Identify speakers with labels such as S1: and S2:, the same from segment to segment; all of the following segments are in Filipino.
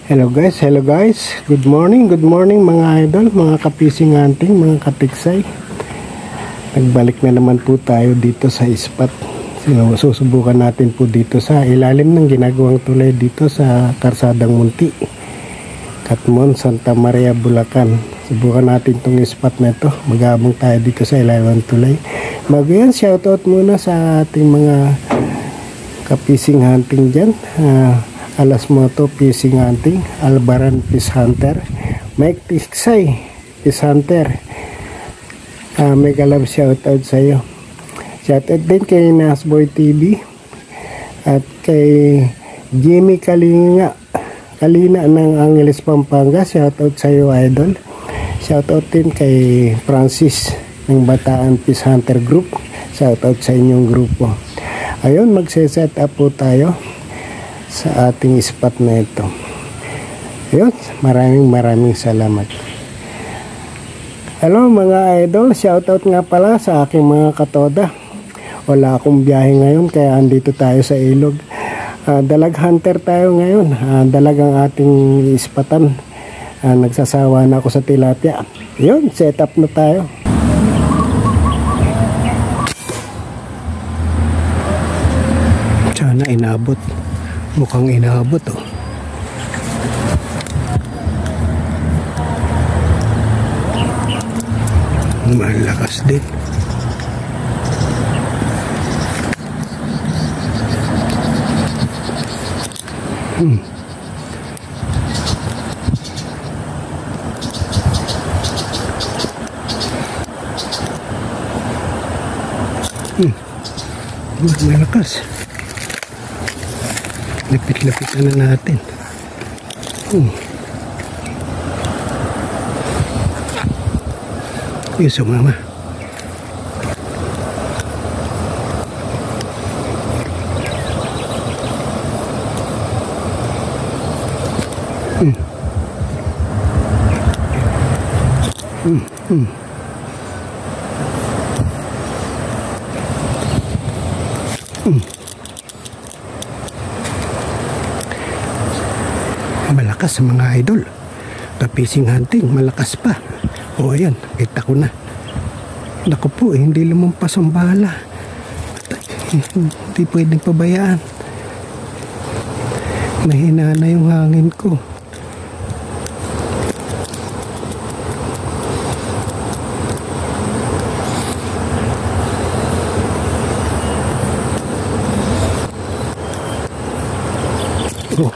S1: Hello guys, good morning mga idol, mga kapising hunting, mga katiksay. Nagbalik na naman po tayo dito sa spot. Susubukan natin po dito sa ilalim ng ginagawang tulay dito sa Karsadang Munti, Katmon, Santa Maria, Bulacan. Subukan natin tong spot na ito. Magabong tayo dito sa ilalim ng tulay. Bago yan, shoutout muna sa ating mga kapising hunting dyan. Alas Moto Fishing Hunting, Albaran Fish Hunter, Mike Tiksay Fish Hunter. Mega love shoutout sa iyo. Shoutout din kay Nasboy TV at kay Jimmy Kalina ng Angeles, Pampanga. Shoutout sa iyo, idol. Shoutout din kay Francis ng Bataan Fish Hunter Group. Shoutout sa inyong grupo. Ayun, magse-set up po tayo sa ating spot na ito. Ayun, maraming salamat. Hello mga idol, shoutout nga pala sa aking mga katoda. Wala akong biyahe ngayon kaya andito tayo sa ilog. Dalag hunter tayo ngayon. Dalagang ating ispatan. Nagsasawa na ako sa tilapia. Ayun, set up na tayo. Sana inabot. Mukhang inaabot, oh. Malakas din. Malakas. Lapit-lapitan na natin. Yung sumama. Malakas sa mga idol. Kapising hunting, malakas pa. O ayan, kita ko na. Naku po, hindi lumampas ang bala. Hindi pwedeng pabayaan. Mahina na yung hangin ko. Oh.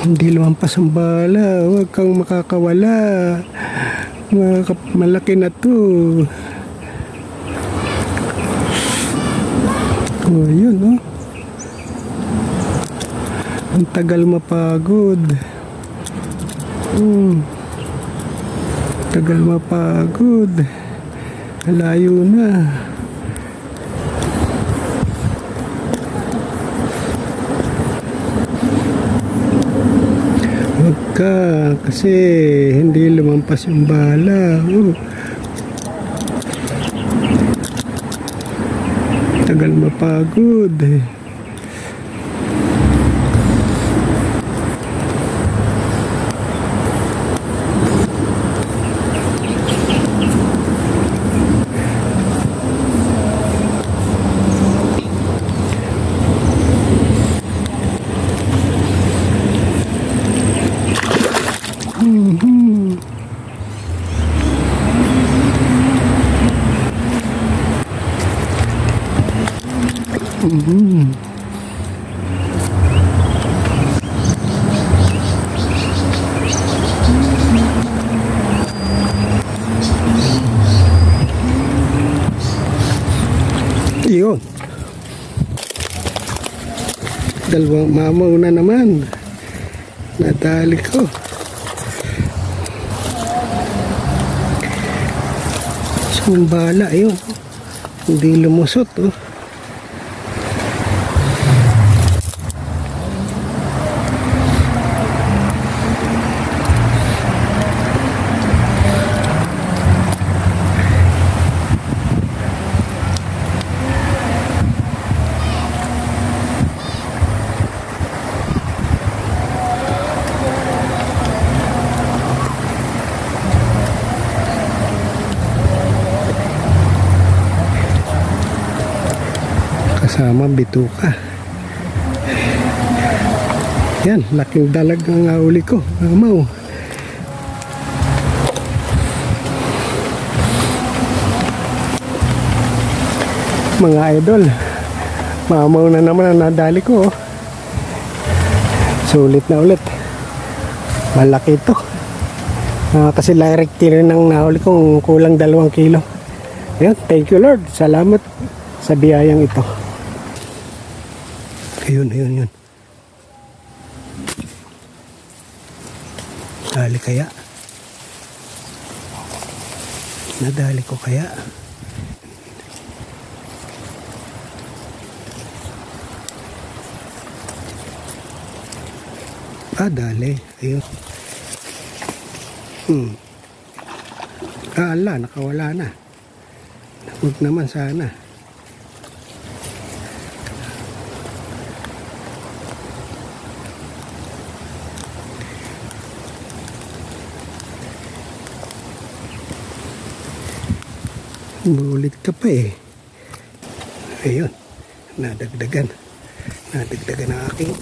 S1: Hindi lumampas ang bala. Huwag kang makakawala. Malaki na to. Oh, yun, oh. Ang tagal mapagod. Tagal mapagod. Layo na. Huwag ka, kasi hindi lumampas yung bala. Tagal mapagod. Yun. Dalawang mamaw na naman. Nadali ko. Sumbala, yun. Hindi lumusot, oh. kasama bituka. Yan, laking dalag ang uli ko, mamaw. Mga idol, mamaw na naman ang nadali ko. Sulit na ulit, malaki ito. Kasi direct rin ng nahuli kong kulang 2 kilo. Ayan, thank you Lord, salamat sa biyayang ito. Ayun. Dali kaya? Nadali ko kaya? Dali. Ayun. Ala, nakawala na. Huwag naman sana. Bulit ka pa eh. Ayun. Nadagdagan ang aking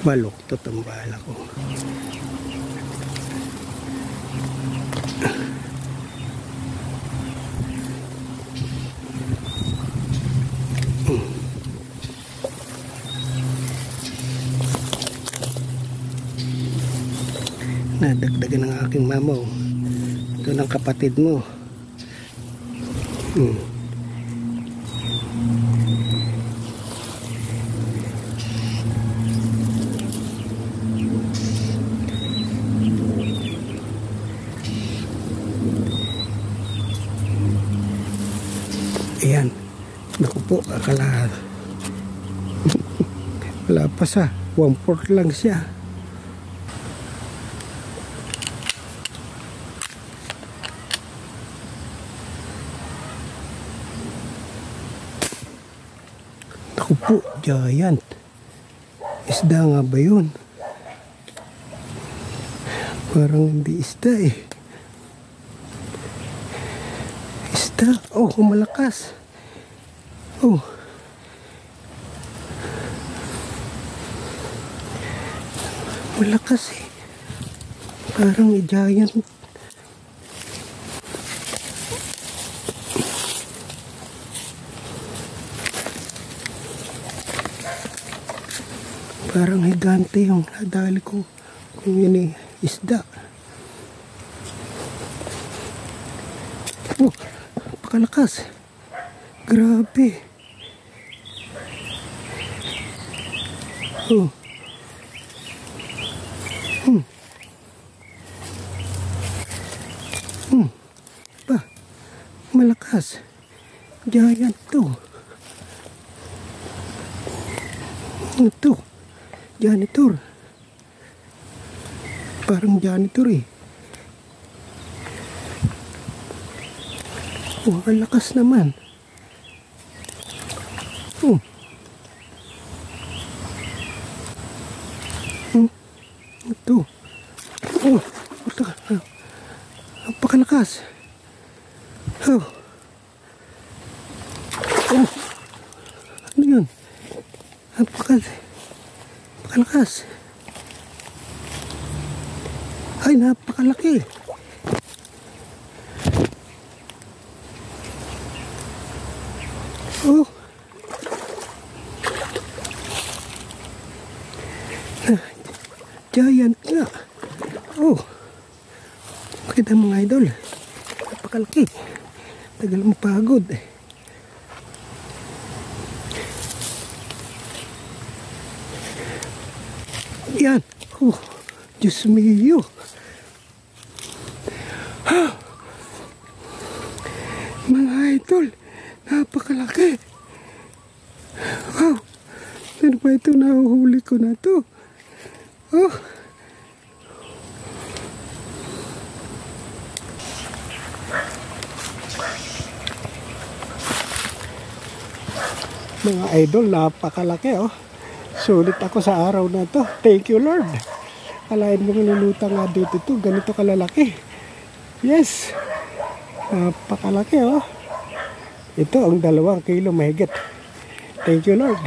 S1: baluktot ang bala ko. Nadagdagan ang aking mamaw. Ito ng kapatid mo. Ayan. Naku po, akala wala pa sa 1/4 lang siya. Naku po, giant. Isda nga ba yun? Parang hindi isda eh. Oh, malakas. Oh. Malakas eh. Parang giant. Parang higante yung nadali ko. Kung yun eh, isda. Oh. Pakalakas. Grabe. Oh. Ba, malakas. Giant to. Ito. Janitor. Parang janitor eh. Oh, ang lakas naman. Ito. Oh, napakalakas. Oh. Ano yun? Napakalakas. Ay, napakalaki. Oh. Giant nga. Oh. Makita mga idol. Napakalaki. Tagal mo pagod eh. Yan. Oh. Diyos mio. Mga idol. Napakalaki. Wow. Ano ba ito? Nahuhuli ko na to. Oh. Mga idol, napakalaki oh. Sulit ako sa araw na to. Thank you Lord. Alain mo niluluta nga dito to. Ganito kalalaki. Yes. Napakalaki oh. Ito ang 2 kilo mahigit. Thank you Lord.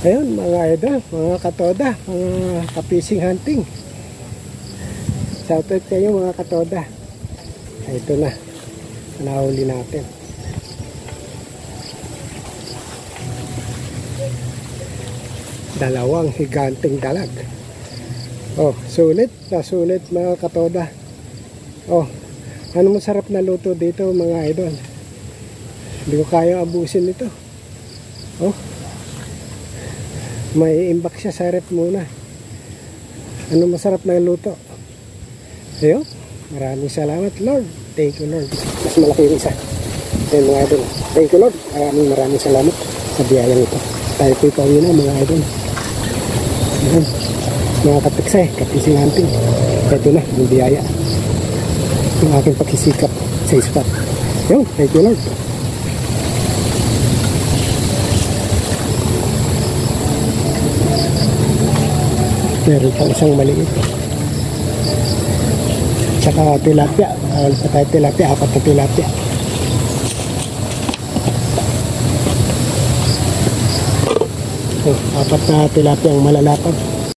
S1: Ayun mga idol, mga katoda, mga kapising hunting. Shoutout kayo mga katoda. Ito na. Nahuli natin. Dalawang higanting dalag. Oh, sulit na sulit mga katoda. Oh, ano masarap na luto dito mga idol. Hindi ko kaya abusin ito. Oh, may imbak siya sa rep muna. Ano masarap na luto. Ayun, maraming salamat Lord. Thank you Lord. Mas malaki yung isa. Ayun mga idol. Thank you Lord. Maraming salamat sa biyayang ito. Tayo po ipawin na mga idol. Ayun, mga katiksay, kapising hunting. Ito na, yung biyaya. Yung aking pagsisikap sa ispat. Ayun, thank you Lord. Meron pa isang maliit. Tsaka tilapia. Awal pa tayo tilapia. 4 na tilapia. Oh, 4 na tilapia ang malalapad.